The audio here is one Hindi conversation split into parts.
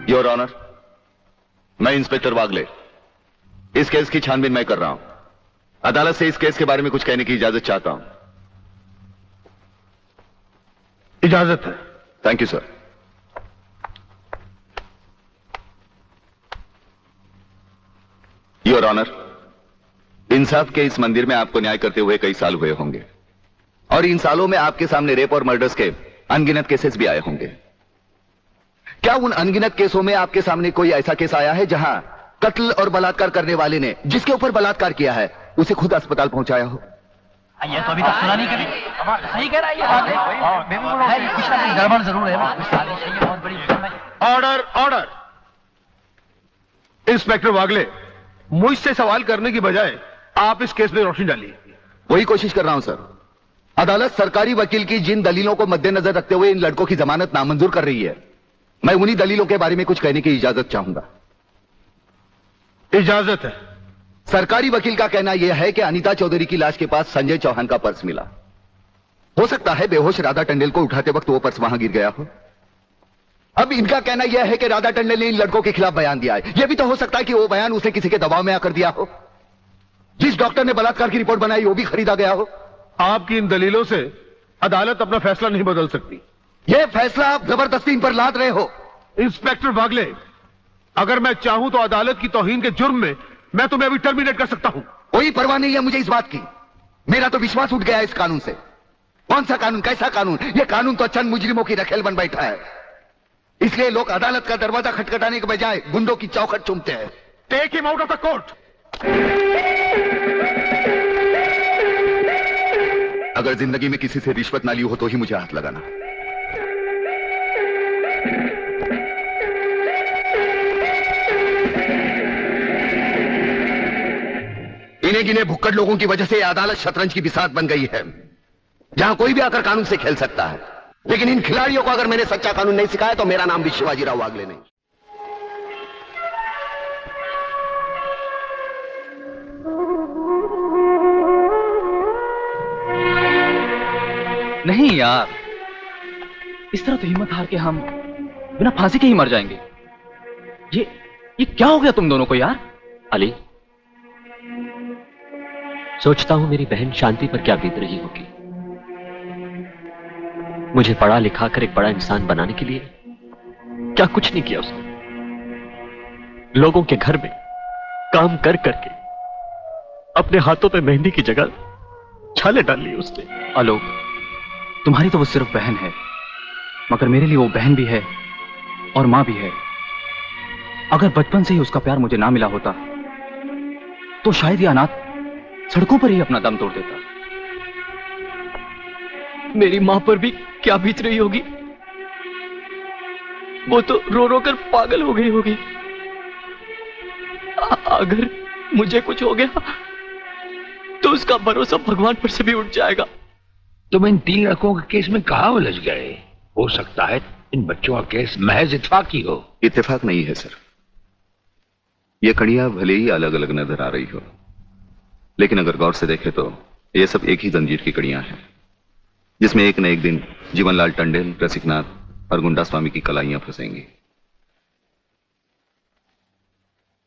योर ऑनर, मैं इंस्पेक्टर वागले इस केस की छानबीन मैं कर रहा हूं। अदालत से इस केस के बारे में कुछ कहने की इजाजत चाहता हूं। इजाजत है। Thank you sir. Your honour, इंसाफ के इस मंदिर में आपको न्याय करते हुए कई साल हुए होंगे और इन सालों में आपके सामने रेप और मर्डर्स के अनगिनत केसेस भी आए होंगे। क्या उन अनगिनत केसों में आपके सामने कोई ऐसा केस आया है जहां कत्ल और बलात्कार करने वाले ने जिसके ऊपर बलात्कार किया है उसे खुद अस्पताल पहुंचाया हो? ये तो अभी तक सुना नहीं कभी। सही कह रहा है ये बात है, कुछ ना कुछ गड़बड़ जरूर है। बहुत बड़ी ऑर्डर, ऑर्डर। इंस्पेक्टर वागले, मुझसे सवाल करने की बजाय आप इस केस में रोशनी डालिए। वही कोशिश कर रहा हूं सर। अदालत सरकारी वकील की जिन दलीलों को मद्देनजर रखते हुए इन लड़कों की जमानत नामंजूर कर रही है, मैं उन्हीं दलीलों के बारे में कुछ कहने की इजाजत चाहूंगा। इजाजत है। सरकारी वकील का कहना यह है कि अनीता चौधरी की लाश के पास संजय चौहान का पर्स मिला। हो सकता है बेहोश राधा टंडेल को उठाते वक्त वो पर्स वहां गिर गया हो। अब इनका कहना यह है कि राधा टंडेल ने इन लड़कों के खिलाफ बयान दिया है। यह भी तो हो सकता है कि वो बयान उसे किसी के दबाव में आकर दिया हो। जिस डॉक्टर ने बलात्कार की रिपोर्ट बनाई वो भी खरीदा गया हो। आपकी इन दलीलों से अदालत अपना फैसला नहीं बदल सकती। यह फैसला आप जबरदस्ती इन पर लाद रहे हो। इंस्पेक्टर वागले, अगर मैं चाहूं तो अदालत की तौहीन के जुर्म में मैं तुम्हें अभी टर्मिनेट कर सकता हूं। कोई परवाह नहीं है मुझे इस बात की। मेरा तो विश्वास उठ गया है इस कानून से। कौन सा कानून, कैसा कानून? यह कानून तो चंद मुजरिमों की रखेल बन बैठा है। इसलिए लोग अदालत का दरवाजा खटखटाने के बजाय गुंडों की चौखट चूमते हैं। Take him out of the court. अगर जिंदगी में किसी से रिश्वत ना ली हो तो ही मुझे हाथ लगाना। इन्हें गिने भुक्कड़ लोगों की वजह से अदालत शतरंज की बिसात बन गई है, जहां कोई भी आकर कानून से खेल सकता है। लेकिन इन खिलाड़ियों को अगर मैंने सच्चा कानून नहीं सिखाया तो मेरा नाम भी शिवाजी राव वागले नहीं। नहीं यार, इस तरह तो हिम्मत हार के हम बिना फांसी के ही मर जाएंगे। ये क्या हो गया तुम दोनों को यार? अली, सोचता हूं मेरी बहन शांति पर क्या बीत रही होगी। मुझे पढ़ा लिखा कर एक बड़ा इंसान बनाने के लिए क्या कुछ नहीं किया उसने। लोगों के घर में काम कर करके अपने हाथों पे मेहंदी की जगह छाले डाल ली उसने। आलोक, तुम्हारी तो वो सिर्फ बहन है, मगर मेरे लिए वो बहन भी है और मां भी है। अगर बचपन से ही उसका प्यार मुझे ना मिला होता तो शायद ये अनाथ सड़कों पर ही अपना दम तोड़ देता। मेरी मां पर भी क्या बीत रही होगी। वो तो रो रो कर पागल हो गई होगी। अगर मुझे कुछ हो गया तो उसका भरोसा भगवान पर से भी उठ जाएगा। तुम इन 3 लड़कों के केस में कहां उलझ गए? हो सकता है इन बच्चों का केस महज इत्तेफाकी हो। इत्तेफाक नहीं है सर। ये कड़ियां भले ही अलग अलग नजर आ रही हो, लेकिन अगर गौर से देखें तो ये सब एक ही जंजीर की कड़ियां हैं, जिसमें एक न एक दिन जीवनलाल टंडेल, रसिकनाथ और गुंडा स्वामी की कलाइयां फंसेंगी।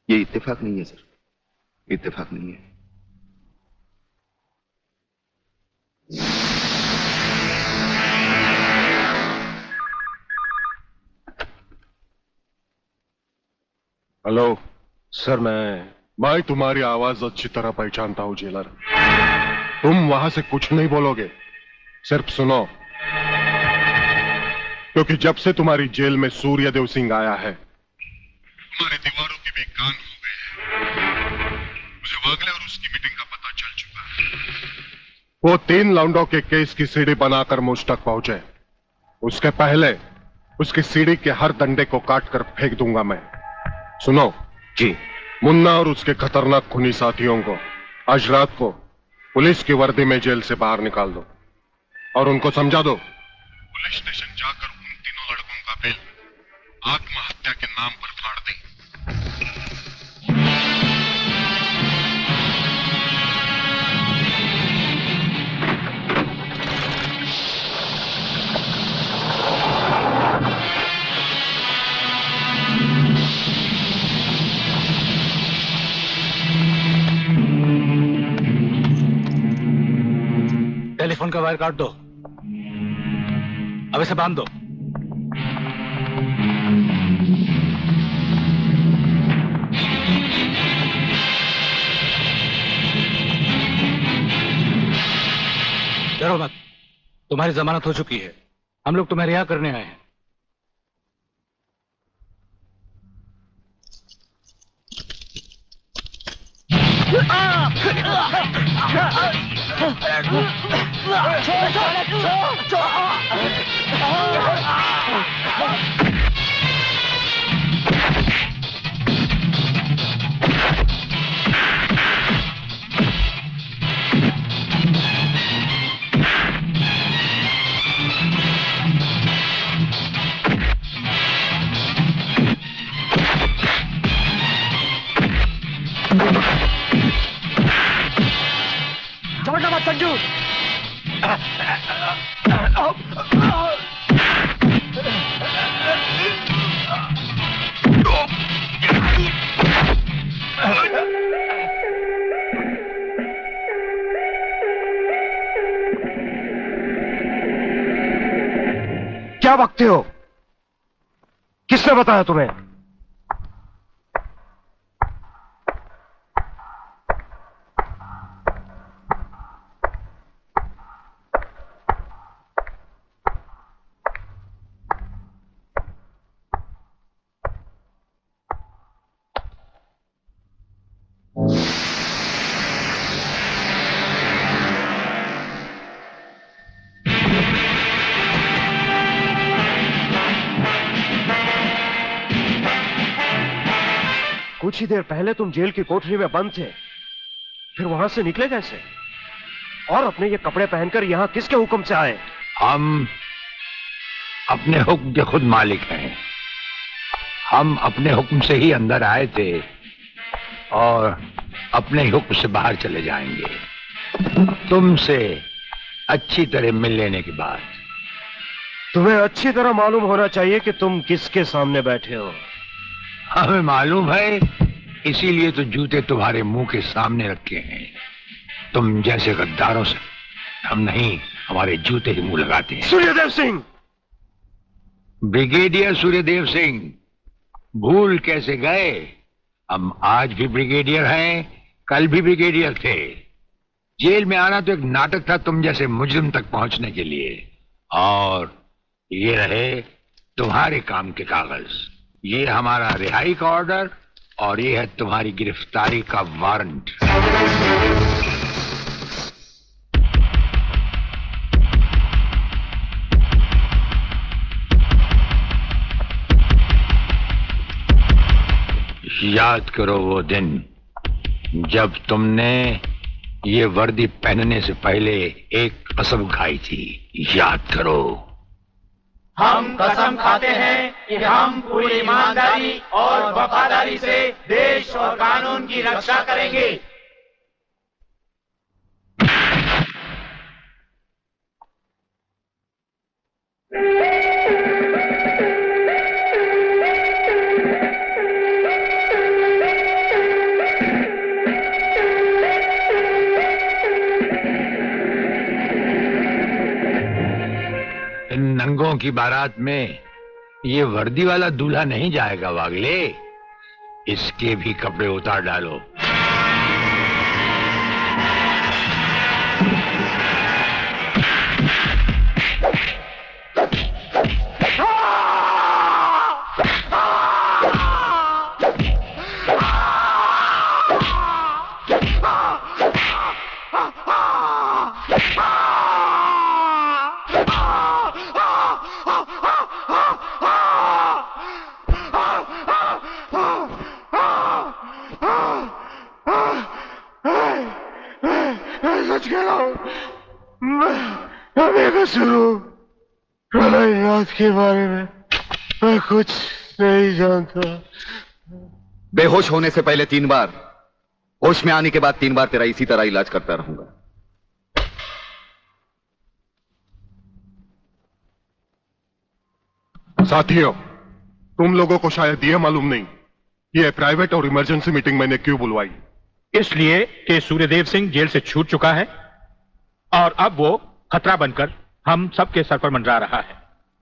ये इत्तेफाक नहीं है सर, इत्तेफाक नहीं है। हेलो सर, मैं तुम्हारी आवाज अच्छी तरह पहचानता हूं जेलर। तुम वहां से कुछ नहीं बोलोगे, सिर्फ सुनो, क्योंकि जब से तुम्हारी जेल में सूर्यदेव सिंह आया है तुम्हारी दीवारों के भी कान हो गए हैं। मुझे वागले और उसकी मीटिंग का पता चल चुका है। वो 3 लौंडों के केस की सीढ़ी बनाकर मुझ तक पहुंचे। उसके पहले उसकी सीढ़ी के हर डंडे को काट कर फेंक दूंगा मैं। सुनो जी। मुन्ना और उसके खतरनाक खूनी साथियों को आज रात को पुलिस की वर्दी में जेल से बाहर निकाल दो और उनको समझा दो पुलिस स्टेशन जाकर उन तीनों लड़कों का बिल आत्महत्या के नाम पर फाड़ दें। आईफोन का वायर काट दो, अब इसे बांध दो। डरो मत, तुम्हारी जमानत हो चुकी है, हम लोग तुम्हें रिहा करने आए हैं। छोड़ना मत संजू। क्या बकते हो? किसने बताया तुम्हें? कुछ ही देर पहले तुम जेल की कोठरी में बंद थे, फिर वहां से निकले कैसे? और अपने ये कपड़े पहनकर यहां किसके हुक्म से आए? हम अपने हुक्म के खुद मालिक हैं। हम अपने हुक्म से ही अंदर आए थे और अपने ही हुक्म से बाहर चले जाएंगे। तुमसे अच्छी तरह मिल लेने के बाद। तुम्हें अच्छी तरह मालूम होना चाहिए कि तुम किसके सामने बैठे हो। हमें मालूम है, इसीलिए तो जूते तुम्हारे मुंह के सामने रखे हैं। तुम जैसे गद्दारों से हम नहीं, हमारे जूते ही मुंह लगाते हैं। सूर्यदेव सिंह! ब्रिगेडियर सूर्यदेव सिंह, भूल कैसे गए? हम आज भी ब्रिगेडियर हैं, कल भी ब्रिगेडियर थे। जेल में आना तो एक नाटक था तुम जैसे मुजरिम तक पहुंचने के लिए। और ये रहे तुम्हारे काम के कागज। ये हमारा रिहाई का ऑर्डर और ये है तुम्हारी गिरफ्तारी का वारंट। याद करो वो दिन जब तुमने ये वर्दी पहनने से पहले एक कसम खाई थी। याद करो। हम कसम खाते हैं कि हम पूरी ईमानदारी और वफादारी से देश और कानून की रक्षा करेंगे। इन नंगों की बारात में ये वर्दी वाला दूल्हा नहीं जाएगा वागले। इसके भी कपड़े उतार डालो। सच कह रहा हूं, मैं बेकसूर हूं। रात के बारे में मैं कुछ नहीं जानता। बेहोश होने से पहले 3 बार, होश में आने के बाद 3 बार तेरा इसी तरह इलाज करता रहूंगा। साथियों, तुम लोगों को शायद यह मालूम नहीं ये प्राइवेट और इमरजेंसी मीटिंग मैंने क्यों बुलवाई। इसलिए कि सूर्यदेव सिंह जेल से छूट चुका है और अब वो खतरा बनकर हम सबके सर पर मंडरा रहा है।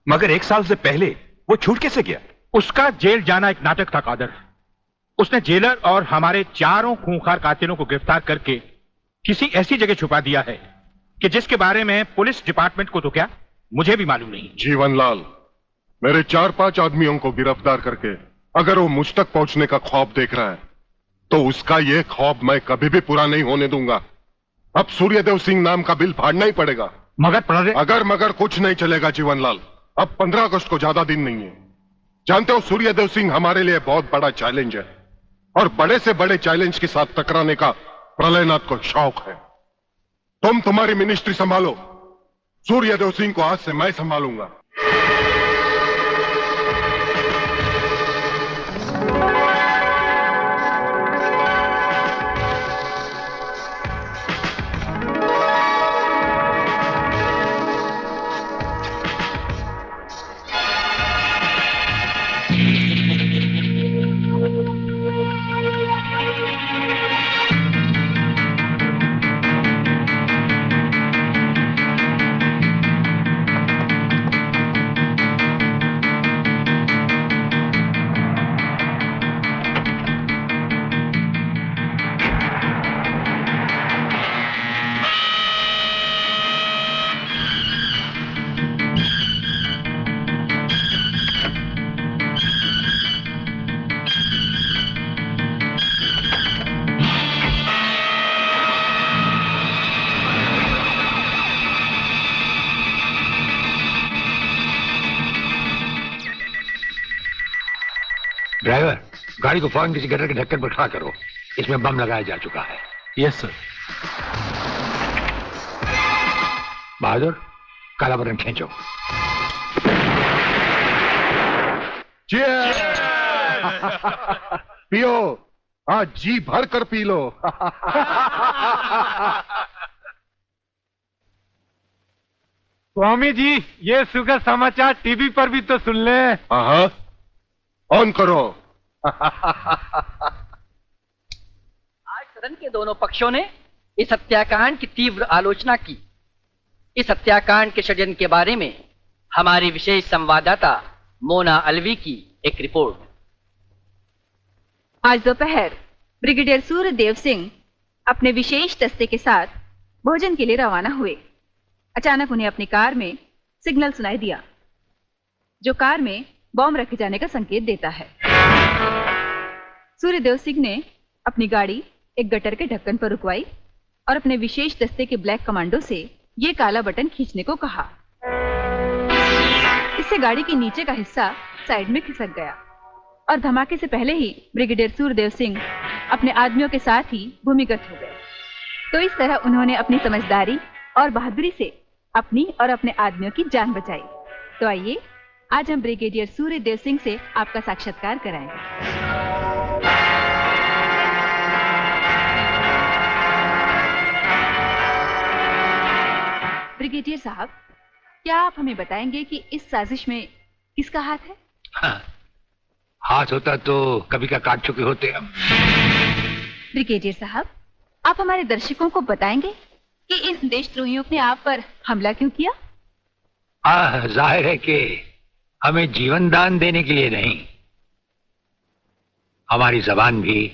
मगर 1 साल से पहले वो छूट कैसे गया? उसका जेल जाना एक नाटक था कादर। उसने जेलर और हमारे चारों खूंखार कातिलों को गिरफ्तार करके किसी ऐसी जगह छुपा दिया है कि जिसके बारे में पुलिस डिपार्टमेंट को तो क्या, मुझे भी मालूम नहीं। जीवनलाल, मेरे 4-5 आदमियों को गिरफ्तार करके अगर वो मुझ तक पहुंचने का ख्वाब देख रहा है तो उसका ये ख्वाब मैं कभी भी पूरा नहीं होने दूंगा। अब सूर्यदेव सिंह नाम का बिल फाड़ना ही पड़ेगा। अगर मगर कुछ नहीं चलेगा जीवनलाल। अब 15 अगस्त को ज्यादा दिन नहीं है। जानते हो, सूर्यदेव सिंह हमारे लिए बहुत बड़ा चैलेंज है और बड़े से बड़े चैलेंज के साथ टकराने का प्रलयनाथ को शौक है। तुम तुम्हारी मिनिस्ट्री संभालो, सूर्यदेव सिंह को आज से मैं संभालूंगा। ड्राइवर, गाड़ी को फौरन किसी गटर के ढक्कन पर खड़ा करो। इसमें बम लगाया जा चुका है। Yes sir. बहादुर, काला बटन खींचो। पियो, आज जी भर कर पी लो। स्वामी जी, ये सुखद समाचार टीवी पर भी तो सुन ले। हाँ, ऑन करो। आज सदन के दोनों पक्षों ने इस हत्याकांड की तीव्र आलोचना की। इस हत्याकांड के षड्यंत्र के बारे में हमारी विशेष संवाददाता मोना अलवी की एक रिपोर्ट। आज दोपहर ब्रिगेडियर सूर्यदेव सिंह अपने विशेष दस्ते के साथ भोजन के लिए रवाना हुए। अचानक उन्हें अपनी कार में सिग्नल सुनाई दिया, जो कार में बॉम्ब रखे जाने का संकेत देता है। सूर्यदेव सिंह ने अपनी गाड़ी एक गटर के ढक्कन पर रुकवाई और अपने विशेष दस्ते के ब्लैक कमांडो से ये काला बटन खींचने को कहा। इससे गाड़ी के नीचे का हिस्सा साइड में खिसक गया और धमाके से पहले ही ब्रिगेडियर सूर्यदेव सिंह अपने आदमियों के साथ ही भूमिगत हो गए। तो इस तरह उन्होंने अपनी समझदारी और बहादुरी से अपनी और अपने आदमियों की जान बचाई। तो आइए आज हम ब्रिगेडियर सूर्यदेव सिंह से आपका साक्षात्कार कराएंगे। ब्रिगेडियर साहब, क्या आप हमें बताएंगे कि इस साजिश में किसका हाथ है? हाँ, हाथ होता तो कभी का काट चुके होते हम। ब्रिगेडियर साहब, आप हमारे दर्शकों को बताएंगे कि इन देशद्रोहियों ने आप पर हमला क्यों किया? जाहिर है कि हमें जीवन दान देने के लिए नहीं, हमारी जबान भी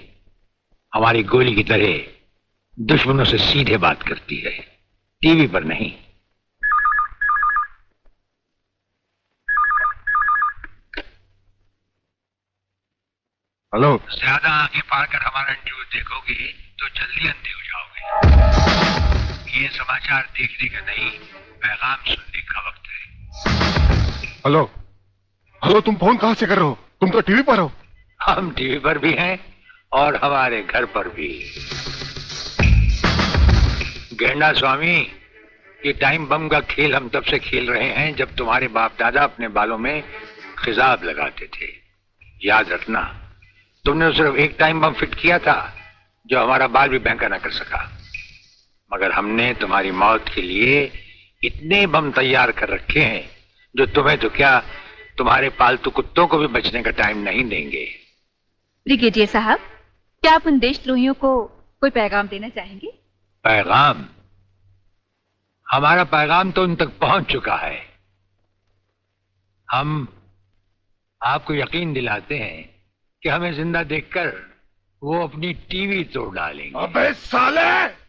हमारी गोली की तरह दुश्मनों से सीधे बात करती है, टीवी पर नहीं। हेलो। ज्यादा आंखें फाड़ कर हमारा न्यूज देखोगे तो जल्दी अंधे हो जाओगे। ये समाचार देखने का नहीं, पैगाम सुनने का वक्त है। हेलो हेलो, तुम फोन कहां से कर रहे हो? तुम तो टीवी पर हो। हम टीवी पर भी हैं और हमारे घर पर भी। गेंडा स्वामी, ये टाइम बम का खेल हम तब से खेल रहे हैं जब तुम्हारे बाप दादा अपने बालों में खिजाब लगाते थे। याद रखना, तुमने सिर्फ एक टाइम बम फिट किया था जो हमारा बाल भी बैंका ना कर सका, मगर हमने तुम्हारी मौत के लिए इतने बम तैयार कर रखे हैं जो तुम्हें तो क्या, तुम्हारे पालतू कुत्तों को भी बचने का टाइम नहीं देंगे। ब्रिगेडियर साहब, क्या आप उन देशद्रोहियों को कोई पैगाम देना चाहेंगे? पैगाम? हमारा पैगाम तो उन तक पहुंच चुका है। हम आपको यकीन दिलाते हैं कि हमें जिंदा देखकर वो अपनी टीवी तोड़ डालेंगे। अबे साले!